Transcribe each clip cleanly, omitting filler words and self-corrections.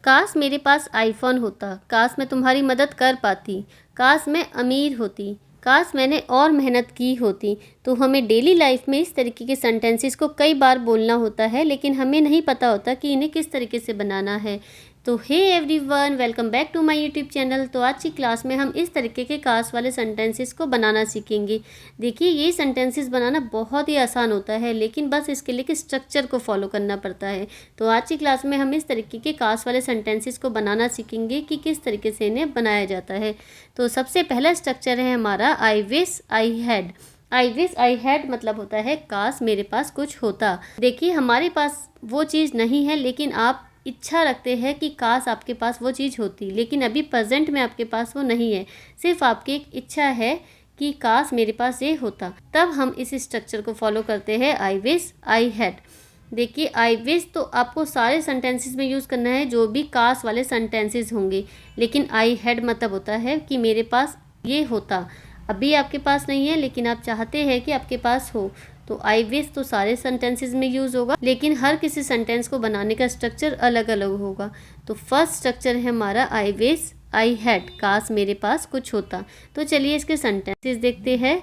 काश मेरे पास आईफोन होता, काश मैं तुम्हारी मदद कर पाती, काश मैं अमीर होती, काश मैंने और मेहनत की होती। तो हमें डेली लाइफ में इस तरीके के सेंटेंसेस को कई बार बोलना होता है, लेकिन हमें नहीं पता होता कि इन्हें किस तरीके से बनाना है। तो hey everyone, welcome back to my YouTube channel. तो आज की क्लास में हम इस तरीके के काश वाले सेंटेंसेस को बनाना सीखेंगे। देखिए, ये सेंटेंसेस बनाना बहुत ही आसान होता है, लेकिन बस इसके लिए स्ट्रक्चर को फॉलो करना पड़ता है। तो आज की क्लास में हम इस तरीके के काश वाले सेंटेंसेस को बनाना सीखेंगे कि किस तरीके से इन्हें बनाया जाता है। तो सबसे पहला स्ट्रक्चर है हमारा आई wish I had. I wish I had मतलब होता है काश मेरे पास कुछ होता। देखिए, हमारे पास वो चीज़ नहीं है, लेकिन आप इच्छा रखते हैं कि काश आपके पास वो चीज़ होती, लेकिन अभी प्रेजेंट में आपके पास वो नहीं है। सिर्फ आपकी एक इच्छा है कि काश मेरे पास ये होता। तब हम इस स्ट्रक्चर को फॉलो करते हैं, आई विश आई हैड। देखिए, आई विश तो आपको सारे सेंटेंसेस में यूज़ करना है जो भी काश वाले सेंटेंसेस होंगे, लेकिन आई हैड मतलब होता है कि मेरे पास ये होता। अभी आपके पास नहीं है, लेकिन आप चाहते हैं कि आपके पास हो। तो आई विश तो सारे सेंटेंसेस में यूज़ होगा, लेकिन हर किसी सेंटेंस को बनाने का स्ट्रक्चर अलग अलग होगा। तो फर्स्ट स्ट्रक्चर है हमारा आई विश आई हैड, काश मेरे पास कुछ होता। तो चलिए इसके सेंटेंसेस देखते हैं।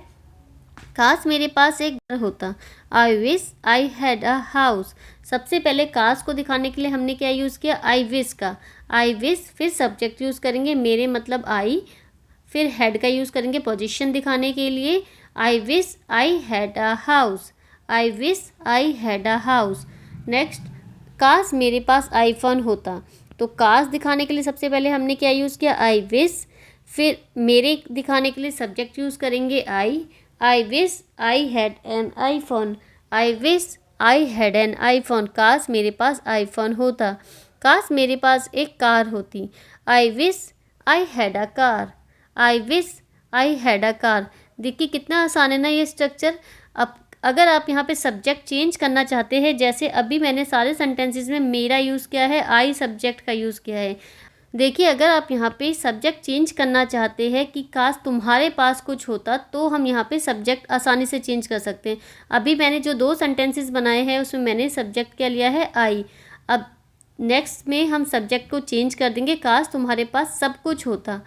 काश मेरे पास एक घर होता, आई wish I had a house. सबसे पहले काश को दिखाने के लिए हमने क्या यूज़ किया, आई विश का। आई विश, फिर सब्जेक्ट यूज़ करेंगे मेरे मतलब आई, फिर हैड का यूज़ करेंगे पोजीशन दिखाने के लिए। आई wish I had a house, I wish I had a house. Next, काश मेरे पास आईफोन होता। तो काश दिखाने के लिए सबसे पहले हमने क्या यूज़ किया, आई विश। फिर मेरे दिखाने के लिए सब्जेक्ट यूज़ करेंगे I wish I had an iPhone, I wish I had an iPhone. काश मेरे पास आईफोन होता। काश मेरे पास एक कार होती, I wish I had a car, I wish I had a car. देखिए कितना आसान है ना ये स्ट्रक्चर। अब अगर आप यहाँ पे सब्जेक्ट चेंज करना चाहते हैं, जैसे अभी मैंने सारे सेंटेंसेस में मेरा यूज़ किया है, आई सब्जेक्ट का यूज़ किया है। देखिए, अगर आप यहाँ पे सब्जेक्ट चेंज करना चाहते हैं कि काश तुम्हारे पास कुछ होता, तो हम यहाँ पे सब्जेक्ट आसानी से चेंज कर सकते हैं। अभी मैंने जो 2 सेंटेंसेस बनाए हैं उसमें मैंने सब्जेक्ट क्या लिया है, आई। अब नेक्स्ट में हम सब्जेक्ट को चेंज कर देंगे, काश तुम्हारे पास सब कुछ होता।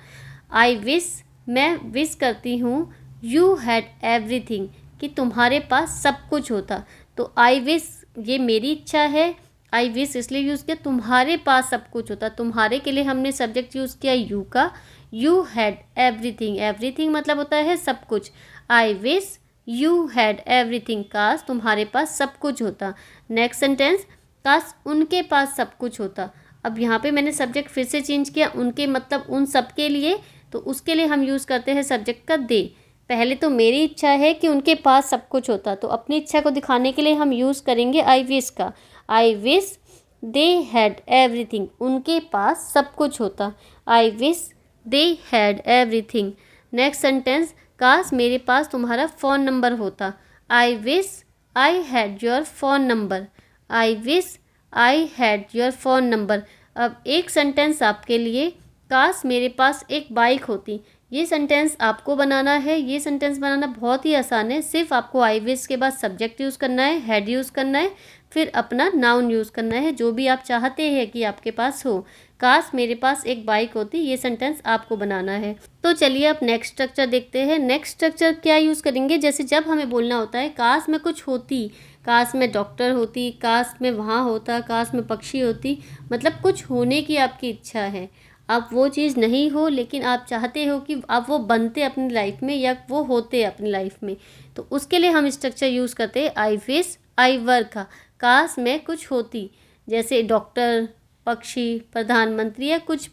आई विश, मैं विश करती हूँ, यू हैड एवरीथिंग, कि तुम्हारे पास सब कुछ होता। तो आई विश ये मेरी इच्छा है, आई विश इसलिए यूज़ किया तुम्हारे पास सब कुछ होता। तुम्हारे के लिए हमने सब्जेक्ट यूज़ किया यू का। यू हैड एवरीथिंग, एवरीथिंग मतलब होता है सब कुछ। आई विश यू हैड एवरीथिंग, काश तुम्हारे पास सब कुछ होता। नेक्स्ट सेंटेंस, काश उनके पास सब कुछ होता। अब यहाँ पे मैंने सब्जेक्ट फिर से चेंज किया, उनके मतलब उन सब के लिए। तो उसके लिए हम यूज़ करते हैं सब्जेक्ट का दे। पहले तो मेरी इच्छा है कि उनके पास सब कुछ होता, तो अपनी इच्छा को दिखाने के लिए हम यूज़ करेंगे आई विश का। I wish they had everything, उनके पास सब कुछ होता। I wish they had everything. Next sentence, काश मेरे पास तुम्हारा फ़ोन नंबर होता। आई wish I had your phone number, I wish I had your phone number. अब एक सेंटेंस आपके लिए, काश मेरे पास एक बाइक होती। ये सेंटेंस आपको बनाना है। ये सेंटेंस बनाना बहुत ही आसान है। सिर्फ आपको आई विश के बाद सब्जेक्ट यूज़ करना है, हैड यूज़ करना है, फिर अपना नाउन यूज़ करना है जो भी आप चाहते हैं कि आपके पास हो। काश मेरे पास एक बाइक होती, ये सेंटेंस आपको बनाना है। तो चलिए अब नेक्स्ट स्ट्रक्चर देखते हैं। नेक्स्ट स्ट्रक्चर क्या यूज़ करेंगे, जैसे जब हमें बोलना होता है काश मैं कुछ होती, काश मैं डॉक्टर होती, काश मैं वहाँ होता, काश मैं पक्षी होती, मतलब कुछ होने की आपकी इच्छा है। आप वो चीज़ नहीं हो, लेकिन आप चाहते हो कि आप वो बनते अपनी लाइफ में या वो होते अपनी लाइफ में। तो उसके लिए हम स्ट्रक्चर यूज़ करते हैं आई विश आई वर का। काश मैं कुछ होती, जैसे डॉक्टर, पक्षी, प्रधानमंत्री या कुछ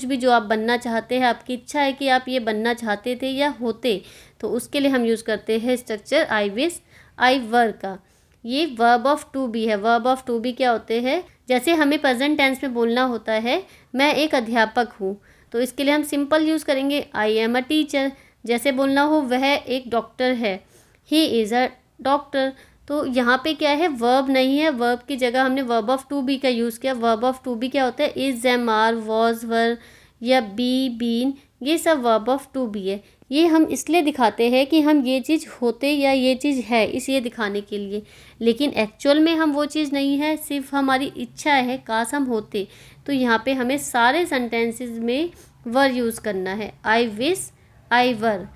भी जो आप बनना चाहते हैं, आपकी इच्छा है कि आप ये बनना चाहते थे या होते, तो उसके लिए हम यूज़ करते हैं स्ट्रक्चर आई विश आई वर का। ये वर्ब ऑफ टू बी है। वर्ब ऑफ टू बी क्या होते हैं, जैसे हमें प्रेजेंट टेंस में बोलना होता है मैं एक अध्यापक हूँ, तो इसके लिए हम सिंपल यूज़ करेंगे आई एम अ टीचर। जैसे बोलना हो वह एक डॉक्टर है, ही इज़ अ डॉक्टर। तो यहाँ पे क्या है, वर्ब नहीं है, वर्ब की जगह हमने वर्ब ऑफ टू बी का यूज़ किया। वर्ब ऑफ टू बी क्या होता है, इज़, एम, आर, वॉज, वर या बी, बीन, ये सब वर्ब ऑफ टू बी है। ये हम इसलिए दिखाते हैं कि हम ये चीज़ होते या ये चीज़ है, इसलिए दिखाने के लिए, लेकिन एक्चुअल में हम वो चीज़ नहीं है, सिर्फ हमारी इच्छा है काश हम होते। तो यहाँ पे हमें सारे सेंटेंसेस में वर यूज़ करना है। आई विश आई वर,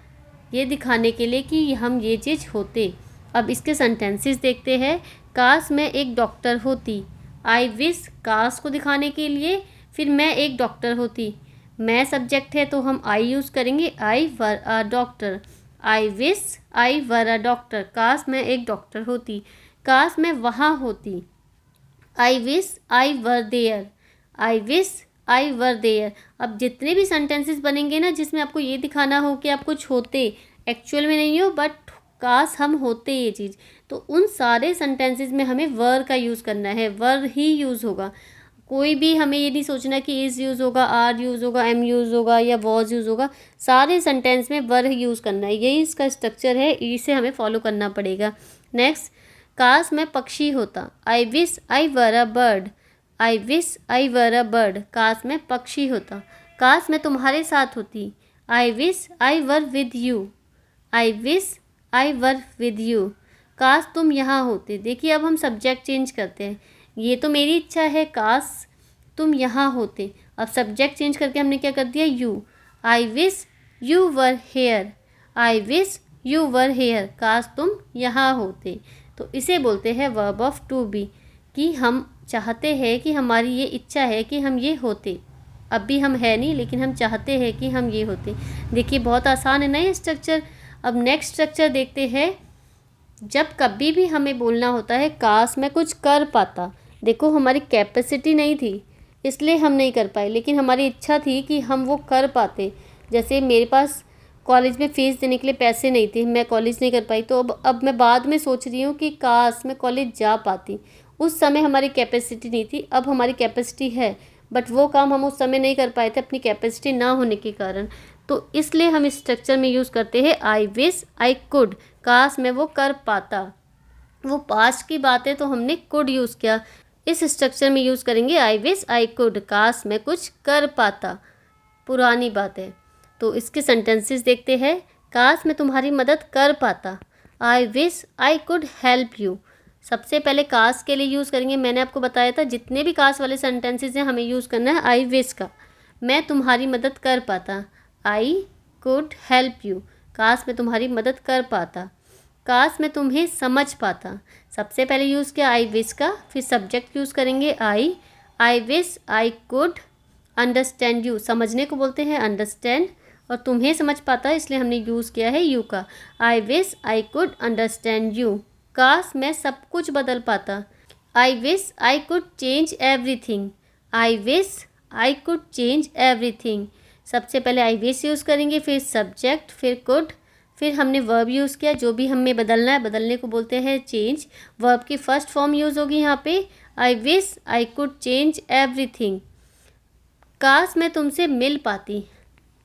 ये दिखाने के लिए कि हम ये चीज़ होते। अब इसके सेंटेंसेस देखते हैं। काश मैं एक डॉक्टर होती। आई विश काश को दिखाने के लिए, फिर मैं एक डॉक्टर होती। मैं सब्जेक्ट है तो हम आई यूज़ करेंगे, I were a doctor. I wish I were a doctor, काश मैं एक डॉक्टर होती। काश मैं वहाँ होती। I wish I were there. I wish I were there. अब जितने भी सेंटेंसेस बनेंगे ना जिसमें आपको ये दिखाना हो कि आप कुछ होते, एक्चुअल में नहीं हो बट काश हम होते ये चीज़, तो उन सारे सेंटेंसेस में हमें वर का यूज़ करना है, वर ही यूज़ होगा। कोई भी हमें ये नहीं सोचना कि इज़ यूज़ होगा, आर यूज़ होगा, एम यूज़ होगा या वॉज यूज़ होगा। सारे सेंटेंस में वर यूज़ करना है, यही इसका स्ट्रक्चर है, इसे हमें फॉलो करना पड़ेगा। नेक्स्ट, काश मैं पक्षी होता। आई wish I were a bird. I wish I were a bird, काश मैं पक्षी होता। काश मैं तुम्हारे साथ होती। I wish I were with you. I wish I were with you, काश तुम यहाँ होते। देखिए अब हम सब्जेक्ट चेंज करते हैं। ये तो मेरी इच्छा है काश तुम यहाँ होते, अब सब्जेक्ट चेंज करके हमने क्या कर दिया, you. I wish you were here. I wish you were here, काश तुम यहाँ होते। तो इसे बोलते हैं वर्ब ऑफ टू बी, कि हम चाहते हैं कि हमारी ये इच्छा है कि हम ये होते। अब भी हम है नहीं लेकिन हम चाहते हैं कि हम ये होते। देखिए बहुत आसान है ना ये स्ट्रक्चर। अब नेक्स्ट स्ट्रक्चर देखते हैं। जब कभी भी हमें बोलना होता है काश मैं कुछ कर पाता, देखो हमारी कैपेसिटी नहीं थी इसलिए हम नहीं कर पाए, लेकिन हमारी इच्छा थी कि हम वो कर पाते। जैसे मेरे पास कॉलेज में फ़ीस देने के लिए पैसे नहीं थे, मैं कॉलेज नहीं कर पाई, तो अब मैं बाद में सोच रही हूँ कि काश मैं कॉलेज जा पाती। उस समय हमारी कैपेसिटी नहीं थी, अब हमारी कैपेसिटी है, बट वो काम हम उस समय नहीं कर पाए थे अपनी कैपेसिटी ना होने के कारण। तो इसलिए हम इस स्ट्रक्चर में यूज़ करते हैं आई विश आई कुड, काश मैं वो कर पाता। वो पास्ट की बात है तो हमने कुड यूज़ किया, इस स्ट्रक्चर में यूज़ करेंगे आई विश आई कुड, काश मैं कुछ कर पाता, पुरानी बात है। तो इसके सेंटेंसेस देखते हैं। काश मैं तुम्हारी मदद कर पाता। आई wish I could help you. सबसे पहले काश के लिए यूज़ करेंगे, मैंने आपको बताया था जितने भी काश वाले सेंटेंसेस हैं हमें यूज़ करना है आई विश का। मैं तुम्हारी मदद कर पाता। आई कुड हेल्प यू, काश मैं तुम्हारी मदद कर पाता। काश मैं तुम्हें समझ पाता, सबसे पहले यूज़ किया आई विश का, फिर सब्जेक्ट यूज़ करेंगे I wish I could understand you, समझने को बोलते हैं अंडरस्टैंड, और तुम्हें समझ पाता इसलिए हमने यूज़ किया है यू का। आई wish I could understand you. काश मैं सब कुछ बदल पाता। आई wish I could change everything. I wish I could change everything. सबसे पहले आई विश यूज़ करेंगे, फिर सब्जेक्ट, फिर कुड, फिर हमने वर्ब यूज़ किया। जो भी हमें बदलना है, बदलने को बोलते हैं चेंज। वर्ब की फर्स्ट फॉर्म यूज़ होगी यहाँ पे, I wish I could change everything. काश मैं तुमसे मिल पाती।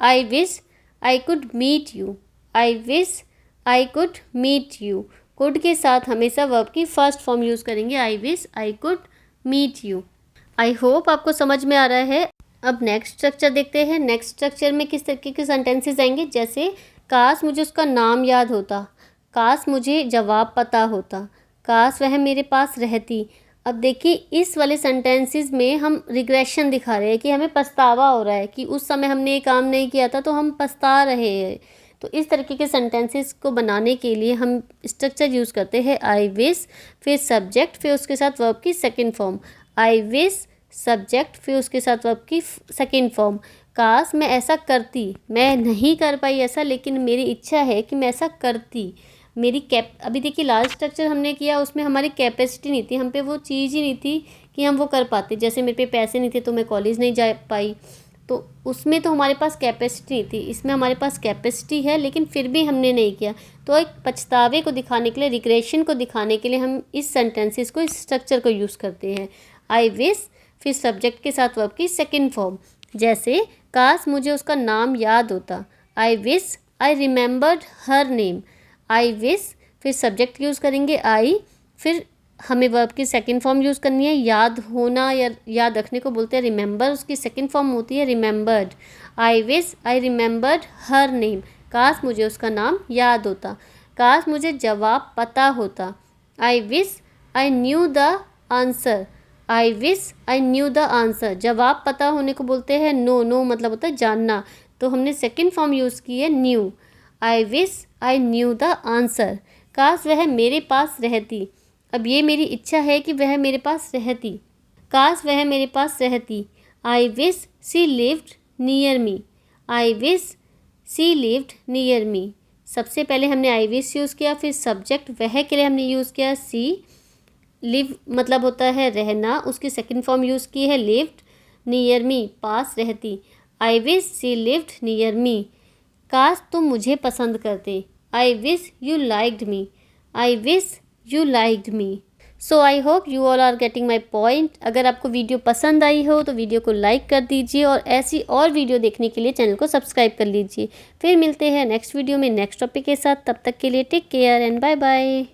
I wish I could meet you. I wish I could meet you. Could के साथ हमेशा वर्ब की फर्स्ट फॉर्म यूज़ करेंगे, I wish I could meet you. I hope आपको समझ में आ रहा है। अब नेक्स्ट स्ट्रक्चर देखते हैं। नेक्स्ट स्ट्रक्चर में किस तरीके के सेंटेंसेस आएंगे, जैसे काश मुझे उसका नाम याद होता। काश मुझे जवाब पता होता। काश वह मेरे पास रहती। अब देखिए इस वाले सेंटेंसेस में हम रिग्रेशन दिखा रहे हैं कि हमें पछतावा हो रहा है कि उस समय हमने ये काम नहीं किया था तो हम पछता रहे हैं। तो इस तरीके के सेंटेंसेस को बनाने के लिए हम स्ट्रक्चर यूज़ करते हैं आई विश, फिर सब्जेक्ट, फिर उसके साथ वर्ब की second form. I wish subject, फिर उसके साथ वर्ब की सेकेंड फॉर्म। काश मैं ऐसा करती, मैं नहीं कर पाई ऐसा, लेकिन मेरी इच्छा है कि मैं ऐसा करती। मेरी अभी देखिए लास्ट स्ट्रक्चर हमने किया उसमें हमारी कैपेसिटी नहीं थी, हम पे वो चीज़ ही नहीं थी कि हम वो कर पाते। जैसे मेरे पे पैसे नहीं थे तो मैं कॉलेज नहीं जा पाई, तो उसमें तो हमारे पास कैपेसिटी नहीं थी। इसमें हमारे पास कैपेसिटी है लेकिन फिर भी हमने नहीं किया। तो एक पछतावे को दिखाने के लिए, रिग्रेशन को दिखाने के लिए हम इस सेंटेंसेस को, इस स्ट्रक्चर को यूज़ करते हैं। आई विश, फिर सब्जेक्ट के साथ वर्ब की सेकेंड फॉर्म। जैसे काश मुझे उसका नाम याद होता। आई wish I remembered her name. I wish, फिर सब्जेक्ट यूज़ करेंगे आई, फिर हमें वर्ब की सेकंड फॉर्म यूज़ करनी है। याद होना या याद रखने को बोलते हैं रिमेंबर, उसकी सेकंड फॉर्म होती है remembered. I wish I remembered her name. काश मुझे उसका नाम याद होता, काश मुझे जवाब पता होता। आई wish I knew the answer, I wish I knew the answer. जवाब पता होने को बोलते हैं नो, नो मतलब होता है जानना, तो हमने सेकंड फॉर्म यूज़ की है new. I wish I knew the answer. काश वह मेरे पास रहती, अब ये मेरी इच्छा है कि वह मेरे पास रहती, काश वह मेरे पास रहती। I wish she lived near me, I wish she lived near मी। सबसे पहले हमने आई विश यूज़ किया, फिर सब्जेक्ट वह के लिए हमने यूज़ किया सी। लिव मतलब होता है रहना, उसकी सेकंड फॉर्म यूज़ की है लिव्ड। नियर मी पास रहती, I wish she lived near me. काश तुम मुझे पसंद करते, I wish you liked me, I wish you liked me. So I hope you all are getting my point. अगर आपको वीडियो पसंद आई हो तो वीडियो को लाइक कर दीजिए और ऐसी और वीडियो देखने के लिए चैनल को सब्सक्राइब कर लीजिए। फिर मिलते हैं नेक्स्ट वीडियो में नेक्स्ट टॉपिक के साथ, तब तक के लिए take care and bye bye.